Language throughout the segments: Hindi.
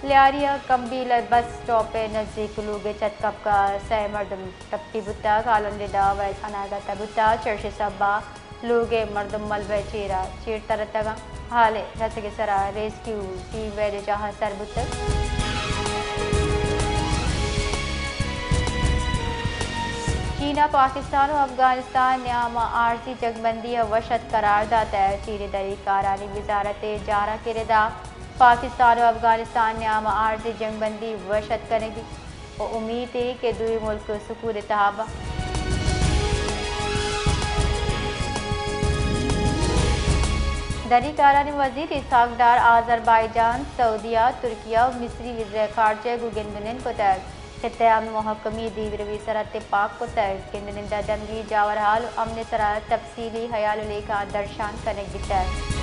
लियारिया कम्बील बस स्टॉप नज़दीक लूगे चतकप का सह मर्दम टप्पी बुता कालंदा वैस अनागत बुता चर्च सब्बा लूगे मर्दम मलबे चीरा चीर तरतगा हाले रसगे सरा रेस्क्यू टीम वैद जहाँ सर बुतक चीना पाकिस्तान और अफगानिस्तान न्याम आरजी जंगबंदी वशत करार दाता है चीनी दरी कारानी वजारत जारा के रिदा पाकिस्तान और अफगानिस्तान न्याम आरजी जंगबंदी वशत करेगी और उम्मीद है कि दुई मुल्क सुकून तहाबा दरी कारानी वजीर इसाकदार आज़रबाईजान सऊदिया तुर्किया और मिस्री वज़ीर ख़ारजा गुगेंदन को तहत खित्याम महकमी दीवरवी सरहद पाक को तहत केंद्र दमगी जावरहाल अमन सरा तफसीली हयाल लेखा दर्शान कनेक दिता है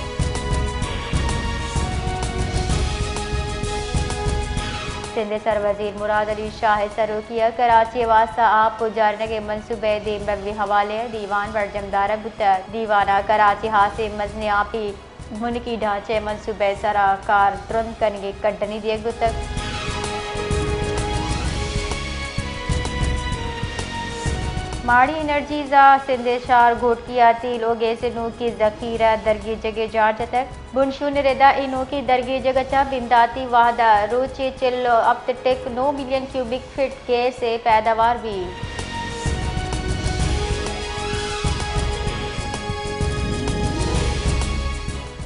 सिंध सर वजीर मुराद अली शाह सरोकिया कराची वास्ता आप पुजारने के मनसूबे दीमरवी हवाले दीवान वर्जमदार बुता दीवाना कराची हासे मजने आपी मुनकी ढांचे मनसूबे सरा कार तुरंत करेंगे कड्डनी दिए गुतक माड़ी एनर्जीजा सिंधेशार घोटकिया तेलो गैस नो की जखीरा दरगी जगह जांच तक बुनशुन रेदा इनो की दरगी जगह चा बिमदाती वाहदा रोचे चिल्लो अब तक 9 मिलियन क्यूबिक फीट गैस से पैदावार भी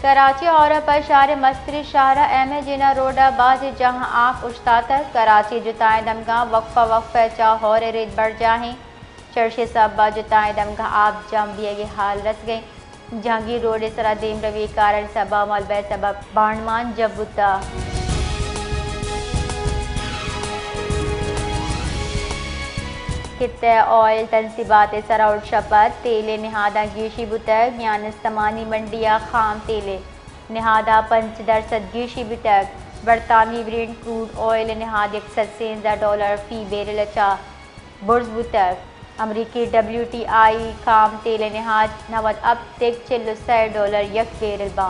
कराची और पर शार मस्त्री शाहरा एम जिना रोडा बाज जहां आप उश्ताता कराची जुताए दमगा वक्फा चा होरे रेत बढ़ जाहें चर्चे सब्बा जुताए दमगा आप जाम्बिया की हाल रस गई जहांगीर रोड सरा देम रवि कारण सबा मलबे सबब बाणमान जबुता कित्ते ऑयल तनसीबात सरा और शपत तेले निहादा गीशी बुतक ज्ञान इस्तमानी मंडिया खाम तेले निहादा 5% गीशी बुतक बरतानवी ब्रेंड क्रूड ऑयल निहाद $160 फी बैरल चा बुर्ज बुतक अमरीकी WTI खाम तेल निहाद नवद अब तक $100 यक बैरल बा